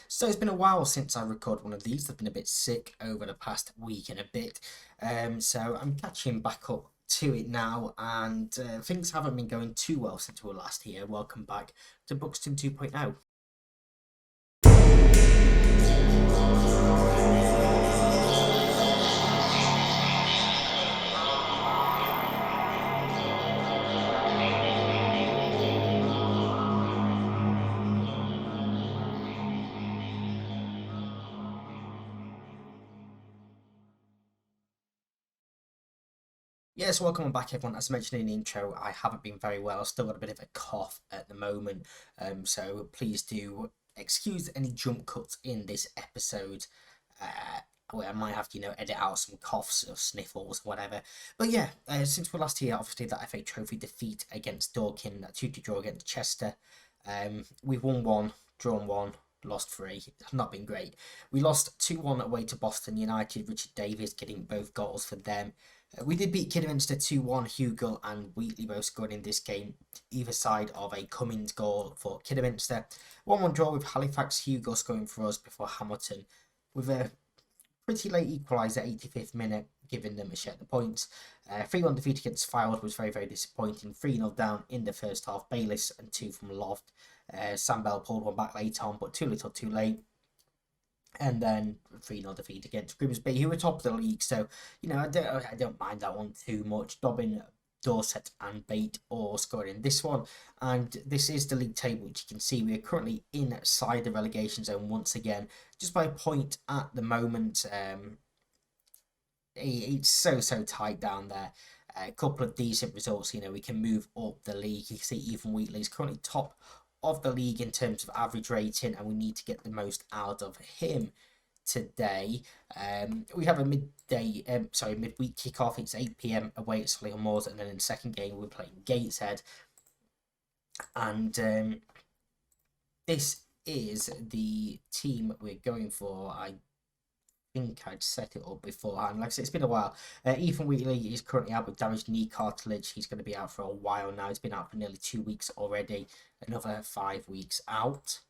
So it's been a while since I recorded one of these. I've been a bit sick over the past week and a bit. So I'm catching back up to it now, and things haven't been going too well since we were last here. Welcome back to Buxton 2.0. Yes, welcome back everyone. As mentioned in the intro, I haven't been very well. I've still got a bit of a cough at the moment. So please do excuse any jump cuts in this episode. Where I might have to, edit out some coughs or sniffles or whatever. But yeah, since we're last here, obviously that FA Trophy defeat against Dorking, that 2-2 draw against Chester. We've won one, drawn one, lost three. It's not been great. We lost 2-1 away to Boston United, Richard Davies getting both goals for them. We did beat Kidderminster 2-1, Hugo and Wheatley both scored in this game, either side of a Cummins goal for Kidderminster. 1-1 draw with Halifax, Hugo scoring for us before Hamilton, with a pretty late equaliser at 85th minute, giving them a share of the points. 3-1 defeat against Fylde was very, very disappointing. 3-0 down in the first half. Bayliss and 2 from Loft. Sam Bell pulled one back late on, but too little too late. And then 3-0 defeat against Grimsby, who were top of the league. So, I don't mind that one too much. Dobbin, Dorset and Bate all scoring this one. And this is the league table, which you can see we are currently inside the relegation zone once again, just by a point at the moment. It's so tight down there. A couple of decent results, we can move up the league. You can see Ethan Wheatley is currently top of the league in terms of average rating, and we need to get the most out of him today. We have a midweek kickoff. It's 8 p.m. away at Solihull Moors, and then in the second game we're playing Gateshead. And this is the team we're going for. I think I'd set it up beforehand. Like I said, it's been a while. Ethan Wheatley is currently out with damaged knee cartilage. He's going to be out for a while now. He's been out for nearly 2 weeks already. Another 5 weeks out.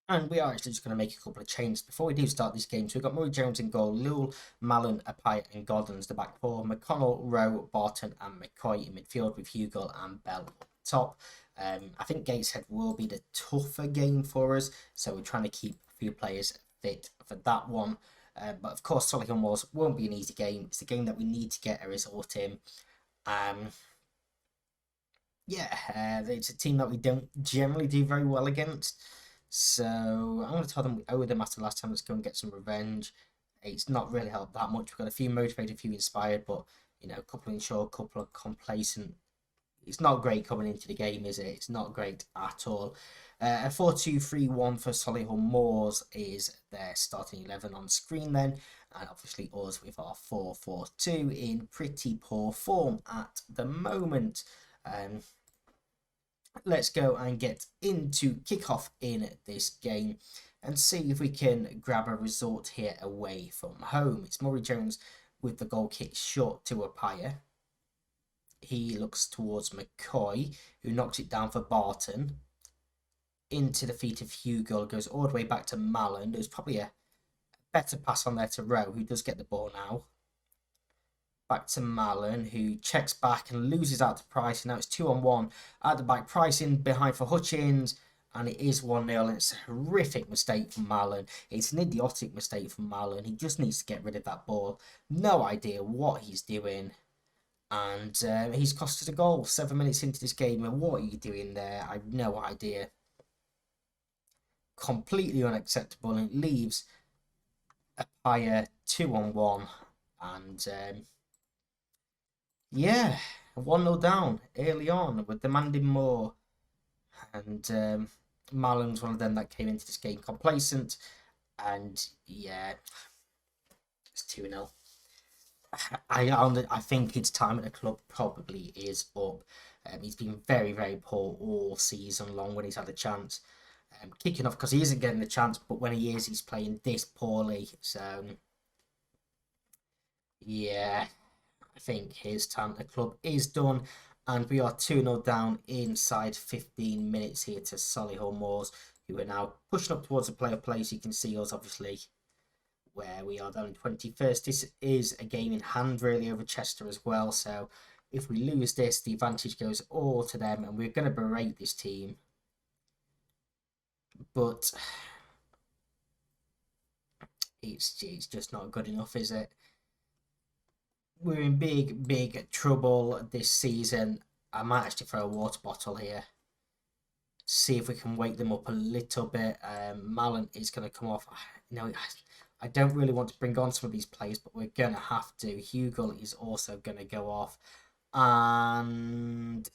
And we are actually just going to make a couple of changes before we do start these games. We've got Murray Jones in goal, Lewell, Mallon, Apai and Godden's the back four, McConnell, Rowe, Barton and McCoy in midfield with Hugo and Bell up top. I think Gateshead will be the tougher game for us, so we're trying to keep a few players fit for that one. But of course, Solihull Moors won't be an easy game. It's a game that we need to get a result in. It's a team that we don't generally do very well against. So I'm going to tell them we owe them after last time. Let's go and get some revenge. It's not really helped that much. We've got a few motivated, a few inspired, but a couple unsure, a couple of complacent. It's not great coming into the game, is it? It's not great at all. A 4-2-3-1 for Solihull Moors is their starting 11 on screen then. And obviously us with our 4-4-2 in pretty poor form at the moment. Let's go and get into kickoff in this game and see if we can grab a result here away from home. It's Murray Jones with the goal kick short to Apaya. He looks towards McCoy, who knocks it down for Barton. Into the feet of Hugo, goes all the way back to Mallon. There's probably a better pass on there to Rowe, who does get the ball now. Back to Mallon, who checks back and loses out to Price. And now it's 2-on-1 at the back. Price in behind for Hutchins. And it is 1-0. And it's a horrific mistake from Mallon. It's an idiotic mistake from Mallon. He just needs to get rid of that ball. No idea what he's doing. And he's cost us a goal 7 minutes into this game. And what are you doing there? I have no idea. Completely unacceptable. And it leaves Apaya 2-on-1. And yeah, 1-0 down early on. We're demanding more. And Marlon's one of them that came into this game complacent. And yeah, it's 2-0. I think his time at the club probably is up. He's been very, very poor all season long when he's had a chance. Kicking off because he isn't getting the chance, but when he is, he's playing this poorly. So, yeah, I think his time at the club is done. And we are 2-0 down inside 15 minutes here to Solihull Moors, who are now pushing up towards the playoff place. You can see us, obviously, where we are down in 21st. This is a game in hand, really, over Chester as well. So, if we lose this, the advantage goes all to them, and we're going to berate this team. But it's just not good enough, is it? We're in big, big trouble this season. I might actually throw a water bottle here. See if we can wake them up a little bit. Malin is going to come off. I don't really want to bring on some of these players, but we're going to have to. Hugo is also going to go off. And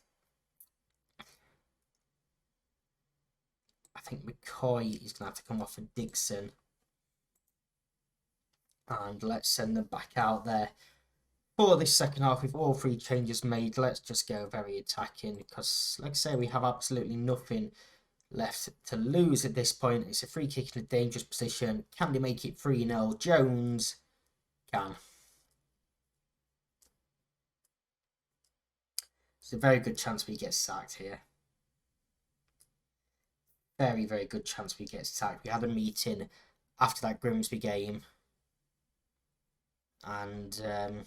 I think McCoy is going to have to come off for Dixon. And let's send them back out there. For this second half, with all three changes made, let's just go very attacking. Because, like I say, we have absolutely nothing left to lose at this point. It's a free kick in a dangerous position. Can they make it 3-0? Jones can. It's a very good chance we get sacked here. Very, very good chance we get sacked. We had a meeting after that Grimsby game. And I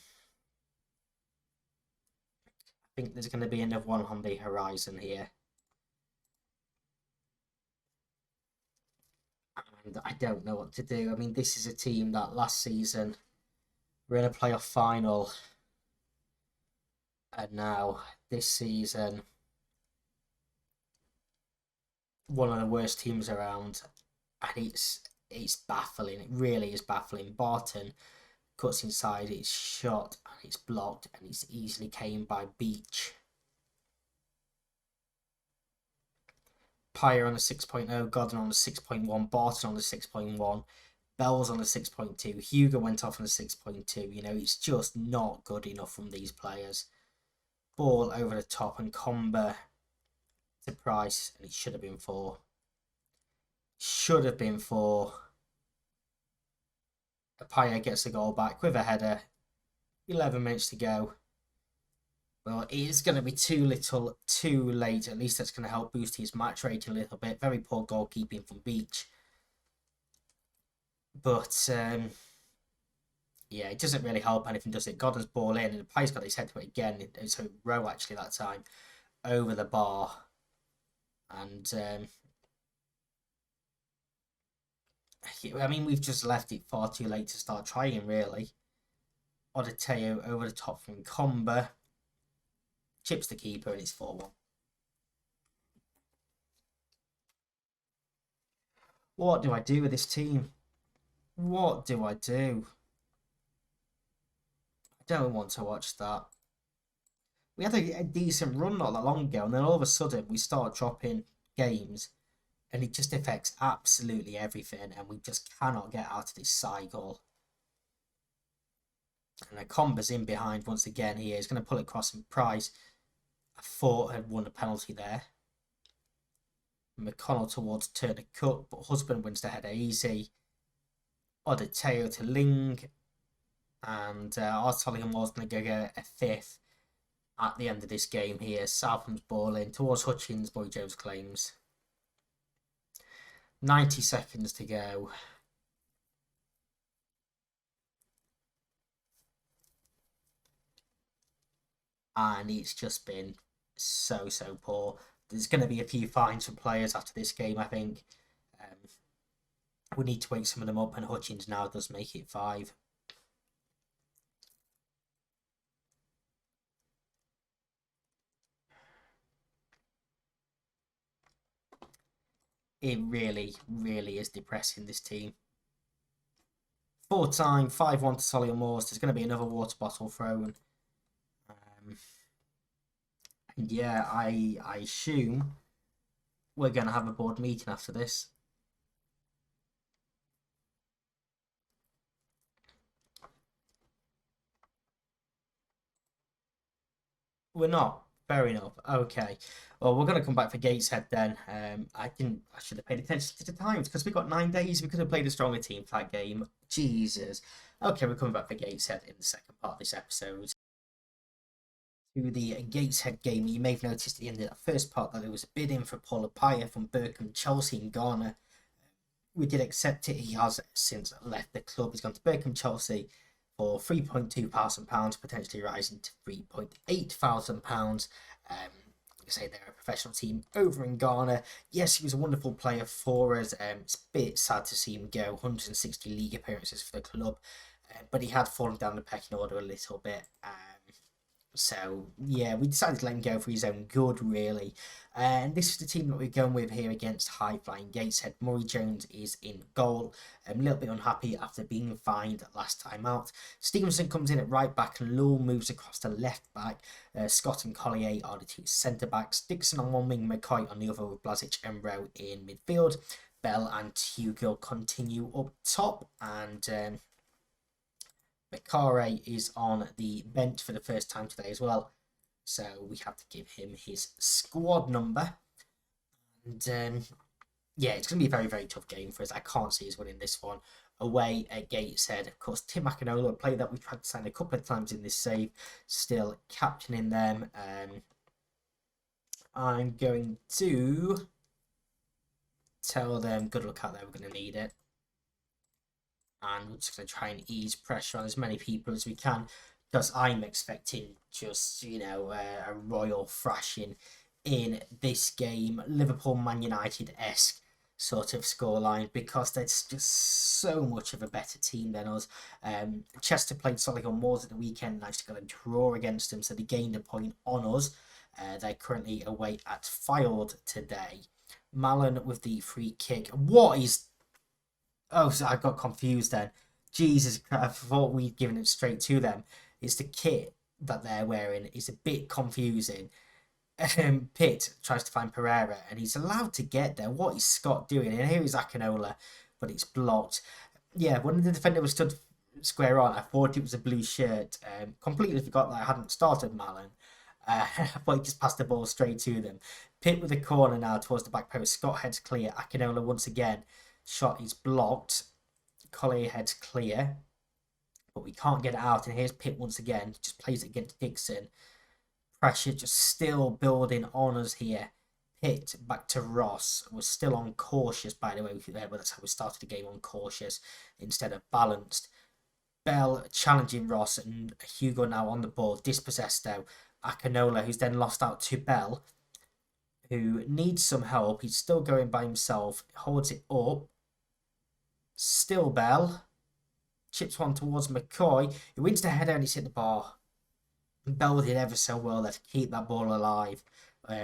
think there's going to be another one on the horizon here. And I don't know what to do. I mean, this is a team that last season were in a playoff final. And now, this season, one of the worst teams around. And it's baffling. It really is baffling. Barton cuts inside, it's shot, and it's blocked, and it's easily came by Beach. Pyre on a 6.0, Godden on a 6.1, Barton on a 6.1, Bells on a 6.2, Hugo went off on a 6.2. You know, it's just not good enough from these players. Ball over the top, and Comber to Price, and it should have been 4. Should have been 4. Apaya gets the goal back with a header. 11 minutes to go. Well, it is going to be too little, too late. At least that's going to help boost his match rating a little bit. Very poor goalkeeping from Beach. But, yeah, it doesn't really help anything, does it? Godden's ball in, and Apaya's got his head to it again. It was a row, actually, that time. Over the bar. And, I mean, we've just left it far too late to start trying, really. Odeteo over the top from Comber. Chips the keeper, and it's 4-1. What do I do with this team? What do I do? I don't want to watch that. We had a decent run not that long ago, and then all of a sudden we start dropping games. And it just affects absolutely everything, and we just cannot get out of this cycle. And Comber's in behind once again here. He's going to pull it across, and Price, I thought, had won a penalty there. McConnell towards Turner Cut, but Husband wins the header easy. Odeteo to Ling, and Solihull was going to go get a 5th at the end of this game here. Southam's ball in towards Hutchins, Boy Jones claims. 90 seconds to go. And it's just been so poor. There's going to be a few fines for players after this game, I think. We need to wake some of them up, and Hutchins now does make it 5. It really, really is depressing, this team. Full time, 5-1 to Solihull Moors. There's going to be another water bottle thrown. Yeah, I assume we're going to have a board meeting after this. We're not. Fair enough. Okay. Well, we're going to come back for Gateshead then. I should have paid attention to the times because we got 9 days. We could have played a stronger team for that game. Jesus. Okay, we're coming back for Gateshead in the second part of this episode. To the Gateshead game, you may have noticed in the first part that there was a bid in for Paul Apaya from Berkham Chelsea in Ghana. We did accept it. He has since left the club. He's gone to Berkham Chelsea for £3,200, potentially rising to £3,800. Say they're a professional team over in Ghana. Yes, he was a wonderful player for us. It's a bit sad to see him go. 160 league appearances for the club, but he had fallen down the pecking order a little bit. So yeah, we decided to let him go for his own good, really. And this is the team that we're going with here against High Flying Gateshead. Murray Jones is in goal. I'm a little bit unhappy after being fined last time out. Stevenson comes in at right back and Lowell moves across to left back. Scott and Collier are the two centre backs. Dixon on one wing, McCoy on the other, with Blasic and Rowe in midfield. Bell and Hugo continue up top, and Bakare is on the bench for the first time today as well. So we have to give him his squad number. And yeah, it's going to be a very, very tough game for us. I can't see us winning this one. Away at Gateshead, of course, Tim Akinola, a player that we tried to sign a couple of times in this save, still captaining them. I'm going to tell them good luck out there, we're going to need it. And we're just going to try and ease pressure on as many people as we can, because I'm expecting just, a royal thrashing in this game. Liverpool Man United-esque sort of scoreline, because there's just so much of a better team than us. Chester played Solihull Moors at the weekend and actually got a draw against them, so they gained a point on us. They're currently away at Fylde today. Mallon with the free kick. What is... Oh, so I got confused then. Jesus, I thought we'd given it straight to them. It's the kit that they're wearing. It's a bit confusing. Pitt tries to find Pereira, and he's allowed to get there. What is Scott doing? And here is Akinola, but it's blocked. Yeah, when the defender was stood square on, I thought it was a blue shirt. Completely forgot that I hadn't started Mallon. But he just passed the ball straight to them. Pitt with a corner now towards the back post. Scott heads clear. Akinola once again. Shot is blocked. Collier heads clear, but we can't get it out. And here's Pitt once again. Just plays it against Dixon. Pressure just still building on us here. Pitt back to Ross. We're still on cautious, by the way. But that's how we started the game, on cautious instead of balanced. Bell challenging Ross, and Hugo now on the ball. Dispossessed though. Akinola, who's then lost out to Bell, who needs some help. He's still going by himself. Holds it up. Still Bell. Chips one towards McCoy. He wins the header and he's hit the bar. Bell did ever so well there to keep that ball alive,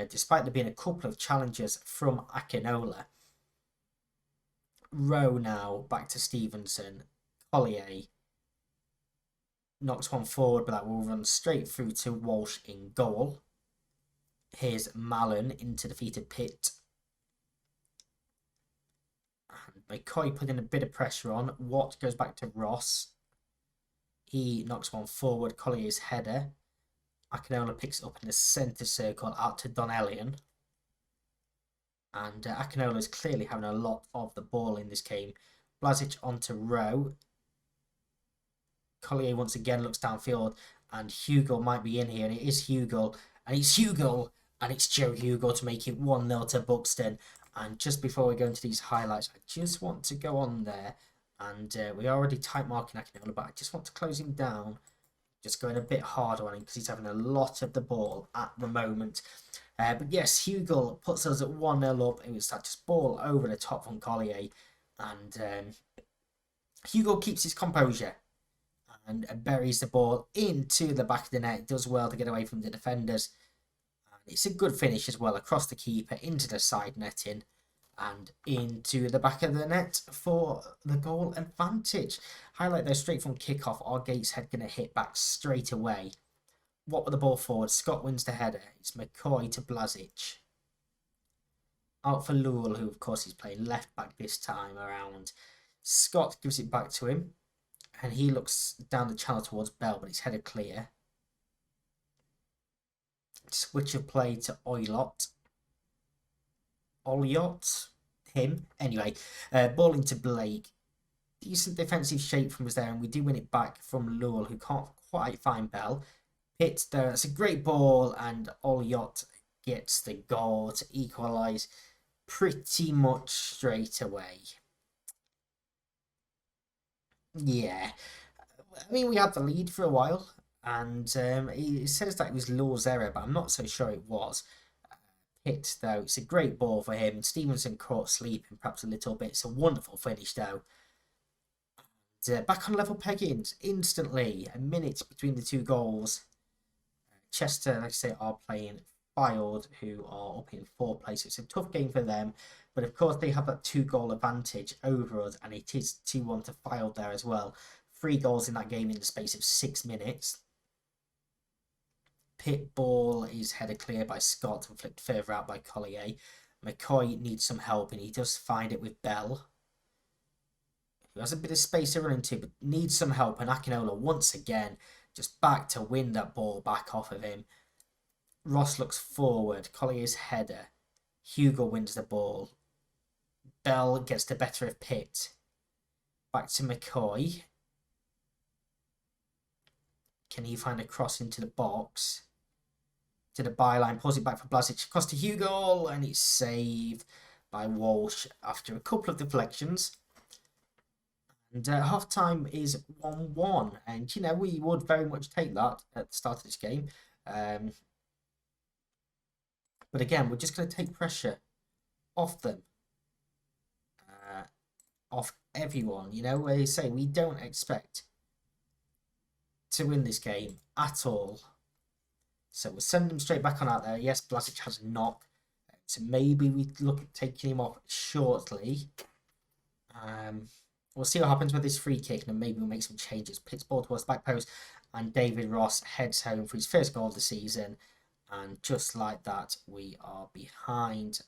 despite there being a couple of challenges from Akinola. Rowe now back to Stevenson. Collier knocks one forward, but that will run straight through to Walsh in goal. Here's Mallon into defeated Pitt. McCoy putting a bit of pressure on. Watt goes back to Ross. He knocks one forward. Collier's header. Akinola picks it up in the centre circle out to Donnellian. And Akinola is clearly having a lot of the ball in this game. Blasic onto Rowe. Collier once again looks downfield. And Hugo might be in here. And it is Hugo. And it's Hugo. And it's Joe Hugo to make it 1-0 to Buxton. And just before we go into these highlights, I just want to go on there. And we're already tight marking Akinola, but I just want to close him down. Just going a bit harder on him because he's having a lot of the ball at the moment. But yes, Hugo puts us at 1-0 up. It was that just ball over the top from Collier. And Hugo keeps his composure and buries the ball into the back of the net. Does well to get away from the defenders. It's a good finish as well, across the keeper, into the side netting, and into the back of the net for the goal advantage. Highlight though, straight from kickoff, our Gateshead going to hit back straight away. What with the ball forward? Scott wins the header. It's McCoy to Blazic. Out for Lowell, who of course he's playing left back this time around. Scott gives it back to him. And he looks down the channel towards Bell, but it's headed clear. Switch of play to Oylott. Him. Anyway, ball into Blake. Decent defensive shape from us there, and we do win it back from Lowell, who can't quite find Bell. Pitt there, it's a great ball, and Olyott gets the goal to equalise pretty much straight away. Yeah, I mean, we had the lead for a while, and it says that it was Lowell's error, but I'm not so sure it was. Pitt, though, it's a great ball for him. Stevenson caught sleeping perhaps a little bit. It's a wonderful finish, though. Back on level peggings instantly. A minute between the two goals. Chester, like I say, are playing Fylde, who are up in 4th place. It's a tough game for them, but of course they have that 2-goal advantage over us, and it is 2-1 to Fylde there as well. 3 goals in that game in the space of 6 minutes. Pit ball is headed clear by Scott and flicked further out by Collier. McCoy needs some help, and he does find it with Bell, who has a bit of space to run into, but needs some help. And Akinola, once again, just back to win that ball back off of him. Ross looks forward. Collier's header. Hugo wins the ball. Bell gets the better of Pitt. Back to McCoy. Can he find a cross into the box? To the byline, pulls it back for Blazic. Across to Hugo, and it's saved by Walsh after a couple of deflections. And half time is 1-1. And, you know, we would very much take that at the start of this game. But again, we're just going to take pressure off them. Off everyone. You know, where you say we don't expect to win this game at all. So we'll send him straight back on out there. Yes, Blazic has a knock. So maybe we look at taking him off shortly. We'll see what happens with this free kick, and maybe we'll make some changes. Pitt's ball towards the back post, and David Ross heads home for his first goal of the season. And just like that, we are behind.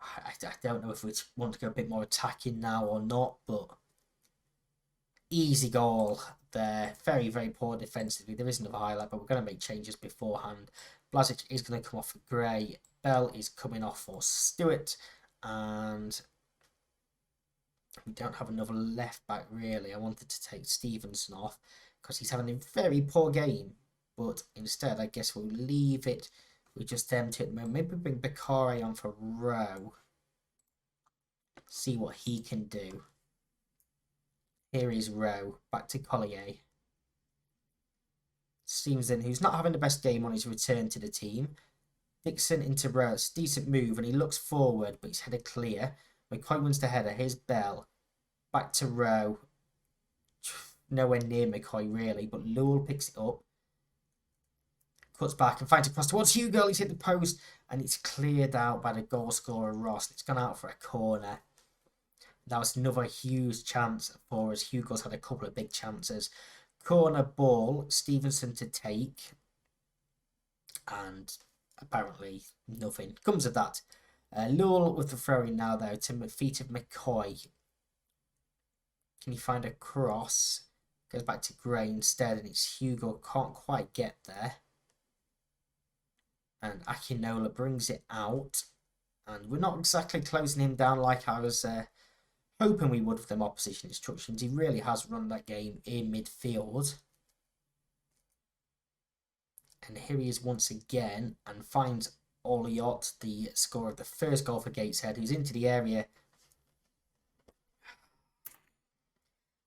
I don't know if we want to go a bit more attacking now or not, but easy goal there. Very, very poor defensively. There is another highlight, but we're going to make changes beforehand. Blazic is going to come off for Gray. Bell is coming off for Stewart, and we don't have another left back really. I wanted to take Stevenson off because he's having a very poor game, but instead I guess we'll leave it with just them two at the moment. Maybe bring Bakare on for Rowe. See what he can do. Here is Rowe, back to Collier. Stevenson, who's not having the best game on his return to the team. Dixon into Rowe, it's a decent move, and he looks forward, but he's headed clear. McCoy wins the header. Here's Bell. Back to Rowe. Nowhere near McCoy, really, but Lowell picks it up. Cuts back and finds across towards Hugo. He's hit the post, and it's cleared out by the goal scorer, Ross. It's gone out for a corner. That was another huge chance for us. Hugo's had a couple of big chances. Corner ball, Stevenson to take. And apparently nothing comes of that. Lowell with the throw-in now, though, to the feet of McCoy. Can he find a cross? Goes back to Gray instead, and it's Hugo. Can't quite get there. And Akinola brings it out. And we're not exactly closing him down like I was hoping we would with them opposition instructions. He really has run that game in midfield. And here he is once again and finds Olyott, the scorer of the first goal for Gateshead, who's into the area.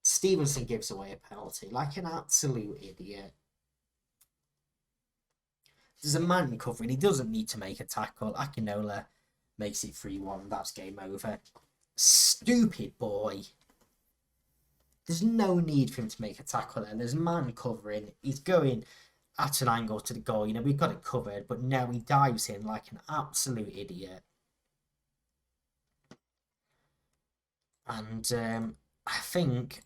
Stevenson gives away a penalty like an absolute idiot. There's a man covering. He doesn't need to make a tackle. Akinola makes it 3-1. That's game over. Stupid boy. There's no need for him to make a tackle there. There's a man covering. He's going at an angle to the goal. You know, we've got it covered, but now he dives in like an absolute idiot. And I think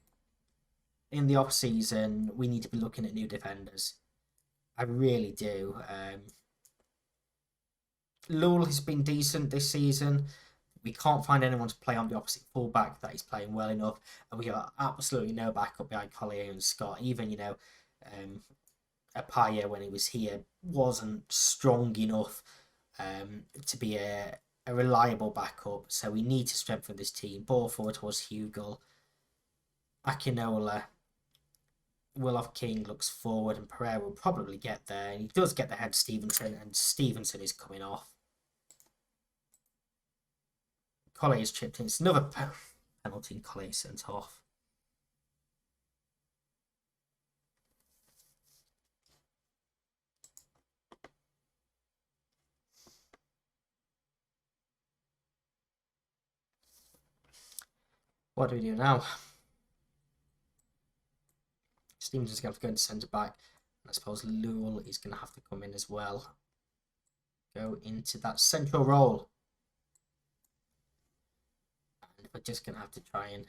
in the off season, we need to be looking at new defenders. I really do. Lowell has been decent this season. We can't find anyone to play on the opposite fullback that is playing well enough, and we have absolutely no backup behind Collier and Scott. Even Apaya, when he was here, wasn't strong enough to be a reliable backup. So we need to strengthen this team. Ball forward towards Hugel. Akinola. Willoff King looks forward, and Pereira will probably get there. And he does get the head Stevenson, and Stevenson is coming off. Collier is chipped in. It's another penalty, and Collier sent off. What do we do now? Stevenson's going to have to go into centre back. I suppose Lowell is going to have to come in as well. Go into that central role. And we're just going to have to try and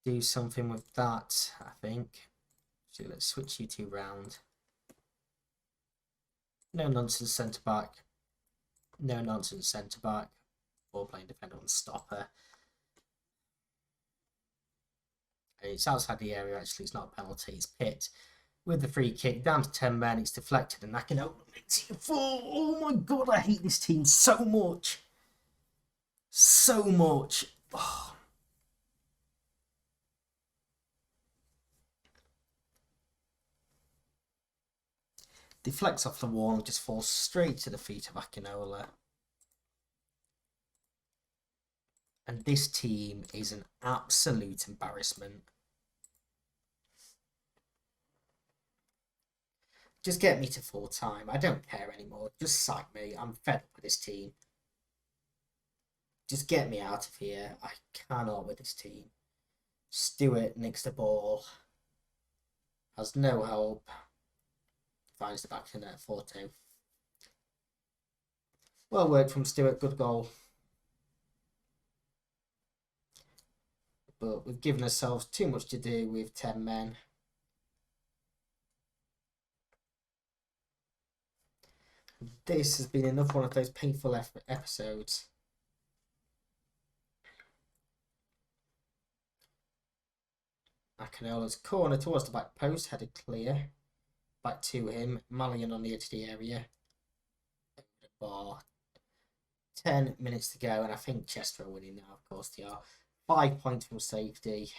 do something with that, I think. So let's switch you two round. No nonsense centre back. No nonsense centre back. Ball playing defender and stopper. It's outside the area, actually. It's not a penalty. It's Pitt with the free kick. Down to 10 men. It's deflected. And Akinola makes it 4. Oh my god, I hate this team so much. So much. Oh. Deflects off the wall and just falls straight to the feet of Akinola. And this team is an absolute embarrassment. Just get me to full time. I don't care anymore. Just sack me. I'm fed up with this team. Just get me out of here. I cannot with this team. Stewart nicks the ball. Has no help. Finds the back of the net, 4-2. Well worked from Stewart. Good goal. But we've given ourselves too much to do with 10 men. This has been another one of those painful episodes. Akinola's corner towards the back post, headed clear. Back to him. Malian on the edge of the area. Bar. 10 minutes to go, and I think Chester are winning now, of course they are. 5 points from safety.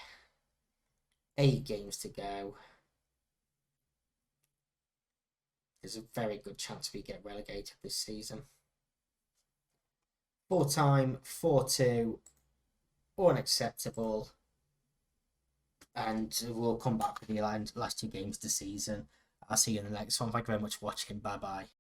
8 games to go. There's a very good chance we get relegated this season. Full time, 4-2. Unacceptable. And we'll come back with the last 2 games of the season. I'll see you in the next one. Thank you very much for watching. Bye bye.